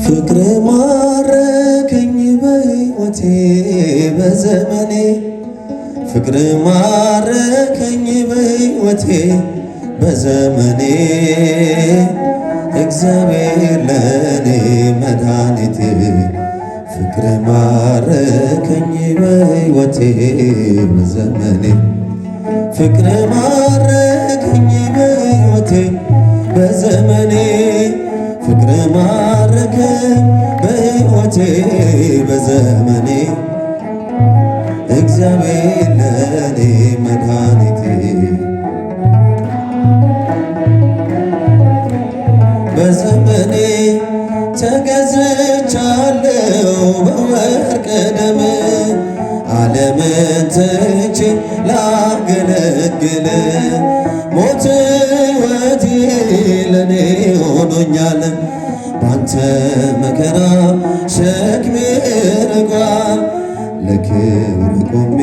ፍቅር ማረከኝ በሕይወቴ በዘመኔ ፍቅር ማረከኝ በሕይወቴ በዘመኔ እግዚአብሔር ለኔ መድኃኒቴ ፍቅር ማረከኝ በሕይወቴ በዘመኔ ፍቅር ማረከኝ በሕይወቴ በዘመኔ ፍቅር ማረከኝ በሕይወቴ በዘመኔ እግዚአብሔር ለኔ መድኃኒቴ በዘመኔ ተገዝቻለሁ በወርቅ ደም ዓለምን ትቼ ላገለግል ሞት ሕይወቴ ለኔ ሆኖኛል ባንተ መከራ ሸክሜ ርቋል ለክብር ቆሜ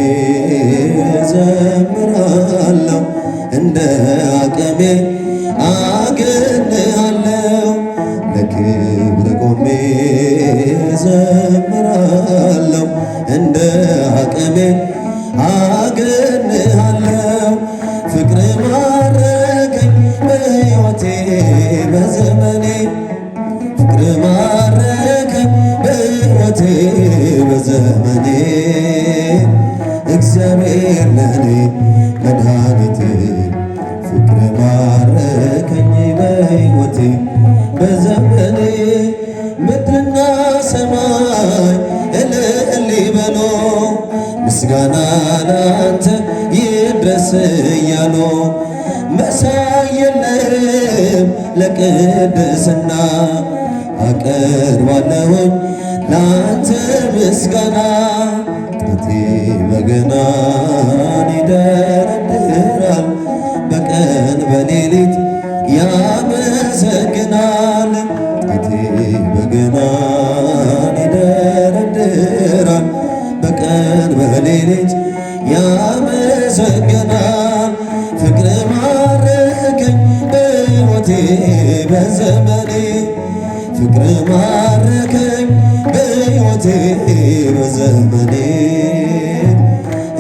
ዘምራለሁ እንደ አቅሜ አገንሃለሁ ለክብር ቆሜ ዘምራለሁ እንደ አቅሜ አገንሃለሁ ፍቅር ማረከኝ በሕይወቴ በዘመኔ ፍቅር ማረከኝ በሕይወቴ በዘመኔ እግዚአብሔር ለኔ መድኃኒቴ ፍቅር ማረከኝ በሕይወቴ በዘመኔ ምድርና ሰማይ እልል ይበሉ ምስጋና ላንተ ይድረስ እያሉ መሳይ የለም ለቅድስና አቀርባለሁኝ ላንተ ምስጋና ጣቴ በገናን ይደረድራል በቀን በሌሊት ያመሰግናል ጣቴ በገናን ይደረድራል በቀን በሌሊት ያመሰግናል ፍቅር ማረከኝ በሕይወቴ በዘመኔ ፍቅር ማረከኝ በሕይወቴ በዘመኔ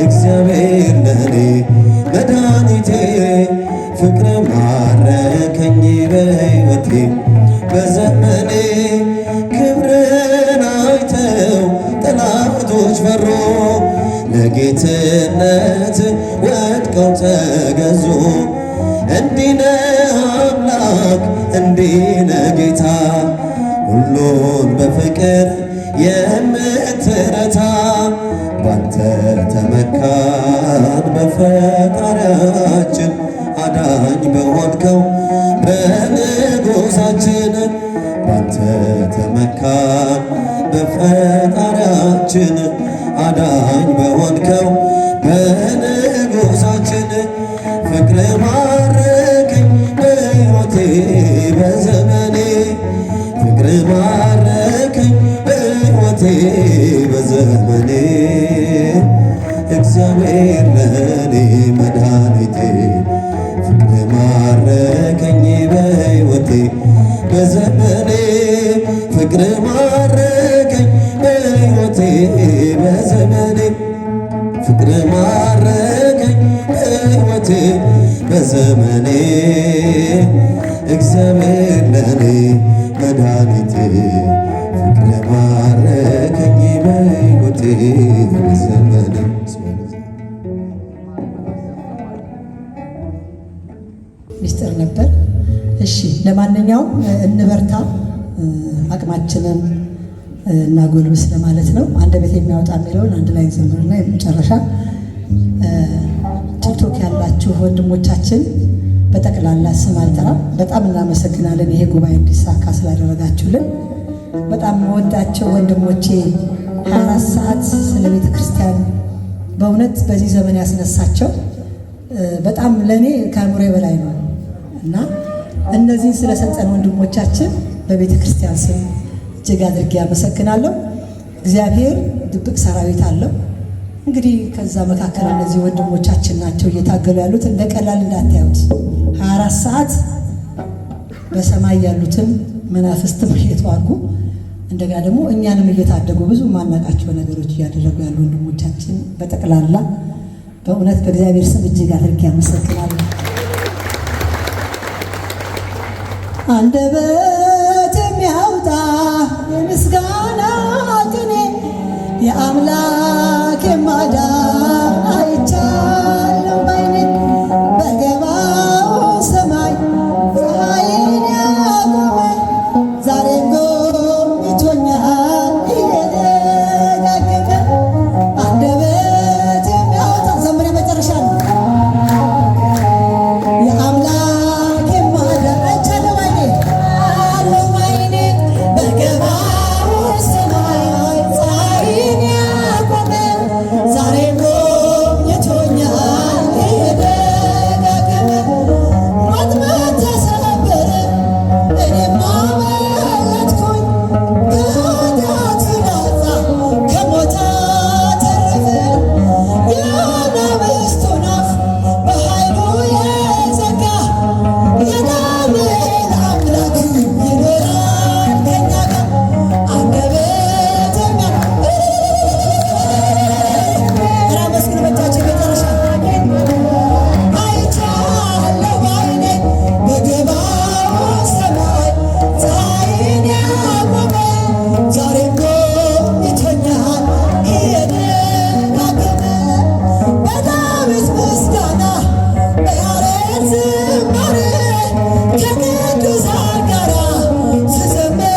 እግዚአብሔር ለኔ መድኃኒቴ ፍቅር ማረከኝ በሕይወቴ በዘመኔ ክብርን አይተው ጠላቶች ፈሩ ለጌትነት ወድቀው ተገዙ እንዲህ ነህ አምላክ እንዲህ ነህ ጌታ ሁሉን በፍቅር የምትረታ ባንተ ተመካን በፈጣሪያችን አዳኝ በሆንከው በንጉሳችን ባንተ ተመካን በፈጣሪያችን አዳኝ በሆንከው በንጉሳችን ፍቅር ማረከኝ በሕይወቴ በዘመኔ ፍቅር ማረከኝ በሕይወቴ በዘመኔ እግዚአብሔር ለኔ መድኃኒቴ ፍቅር ማረከኝ በሕይወቴ በዘመኔ ፍቅር ማረከኝ በሕይወቴ በዘመኔ ፍቅር ማረከኝ በሕይወቴ በዘመኔ እግዚአብሔር ለኔ መድኃኒቴ ፍቅር ማረከኝ በሕይወቴ በዘመኔ ሚስጥር ነበር። እሺ ለማንኛውም እንበርታ፣ አቅማችንን እናጎልብስ ለማለት ነው። አንደበት የሚያወጣ የሚለውን አንድ ላይ ዘምርና የመጨረሻ ቲክቶክ ያላችሁ ወንድሞቻችን በጠቅላላ ስም አልጠራም፣ በጣም እናመሰግናለን። ይሄ ጉባኤ እንዲሳካ ስላደረጋችሁልን በጣም ወዳቸው ወንድሞቼ 24 ሰዓት ስለ ቤተ ክርስቲያን በእውነት በዚህ ዘመን ያስነሳቸው በጣም ለእኔ ከአእምሮ በላይ ነው እና እነዚህን ስለሰጠን ወንድሞቻችን በቤተ ክርስቲያን ስም እጅግ አድርጌ ያመሰግናለሁ። እግዚአብሔር ድብቅ ሰራዊት አለው። እንግዲህ ከዛ መካከል እነዚህ ወንድሞቻችን ናቸው እየታገሉ ያሉት። እንደ ቀላል እንዳታዩት። 24 ሰዓት በሰማይ ያሉትን መናፍስትም እየተዋጉ እንደገና ደግሞ እኛንም እየታደጉ ብዙ ማናቃቸው ነገሮች እያደረጉ ያሉ ወንድሞቻችን በጠቅላላ በእውነት በእግዚአብሔር ስም እጅግ አድርጌ አመሰግናለሁ። አንደበት የሚያወጣ የምስጋና ቅኔ የአምላክ የማዳን አይቻለሁ ባይኔ በገባው ሰማይ ፀሐይን ያቆመ ዛሬም ጎብኝቶኛል እየደጋገመ አንደበት የሚያወጣ ዘመን መጨረሻ ነው። የአምላክ የማዳን አይቻለሁ ባይኔ አለው ባይኔ በገባው ሰማይ ፀሐይን ያቆመ ዛሬም ጎብኝቶኛል እየደጋገመ ወጥመድ ተሰበረ እኔም አመለጥኩኝ ከኃጢአት ፍላጻ ከሞት አተረፈኝ የአናብስቱን አፍ በኃይሉ የዘጋ የዳንኤል አምላክ ይኖራል ከእኛ ጋር አንደበት መስግን በእጃችን መጨረሻ አይቻለሁ ባይኔ በገባው ሰማይ ፀሐይን ያቆመ ዛሬም ጎብኝቶኛል እየደጋገመ በዳዊት ምስጋና በያሬድ ዝማሬ ከቅዱሳን ጋራ ስዘምር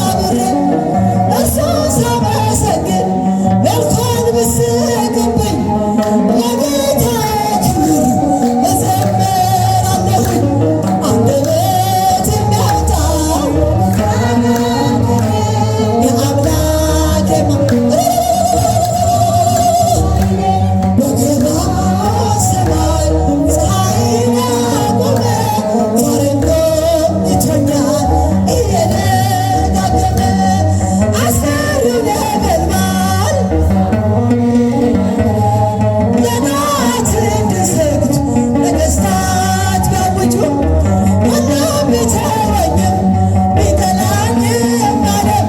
አብሬ እርሱን ሳመሰግን መልኩን ብስቅብኝ ለጌታዬ ክብር እዘምራለሁኝ አንደበት የሚያወጣው የአምላክ በገባው ሰማይ ፀሐይን ያቆመ ዛሬም ጎብኝቶኛል እየደጋገመ አስፈሪው ነበልባል ለናት እንድሰግድ ነገሥታት ቢያውጁ ሁሉም ቢተወኝም ቢጠላኝም ዓለም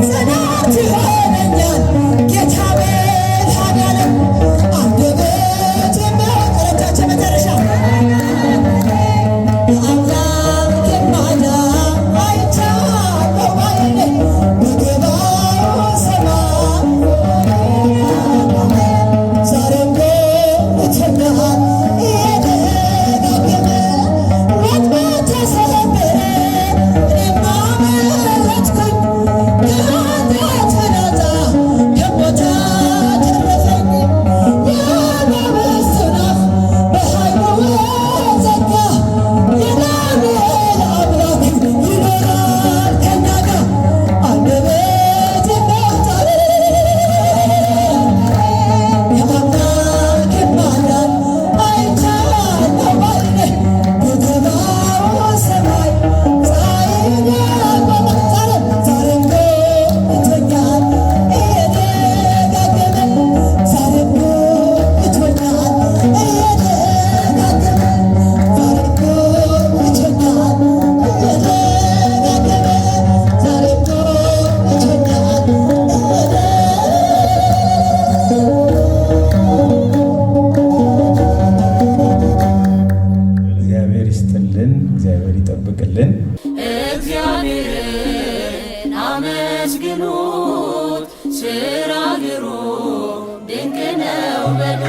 ጽናት ይሆነኛል ጌታ መድኃኔዓለም አንደበት የሚያወጣ ረጃችን መጨረሻ የአምላክ የማዳን አይቻለሁ ባይኔ በገባው ሰማይ ዛሬም ጎብኝቶኛል እየደጋገመ ወጥመድ ተሰበረ እኔም አመለጥኩኝ ከኃጢአት ፍላጻ ከሞት አተረፈኝ የአናብስቱን አፍ በኃይሉ የዘጋ የዳንኤል አምላክ ይኖራል ከእኛ ጋር አንደበት የሚያወጣ የአምላክ የማዳን አይቻለሁ ባይኔ በገባው ሰማይ ፀሐይን ያቆመ ዛሬም ጎብኝቶኛል እየደጋገመ ዛሬም ጎብኝቶኛል እየደጋገመ ዛሬም ጎብኝቶኛል እየደጋገመ ዛሬም ጎብኝቶኛል እግዚአብሔር ይስጥልን፣ እግዚአብሔር ይጠብቅልን። እግዚአብሔርን አመስግኑት፣ ስራ ግሩም ድንቅ ነው በሉ።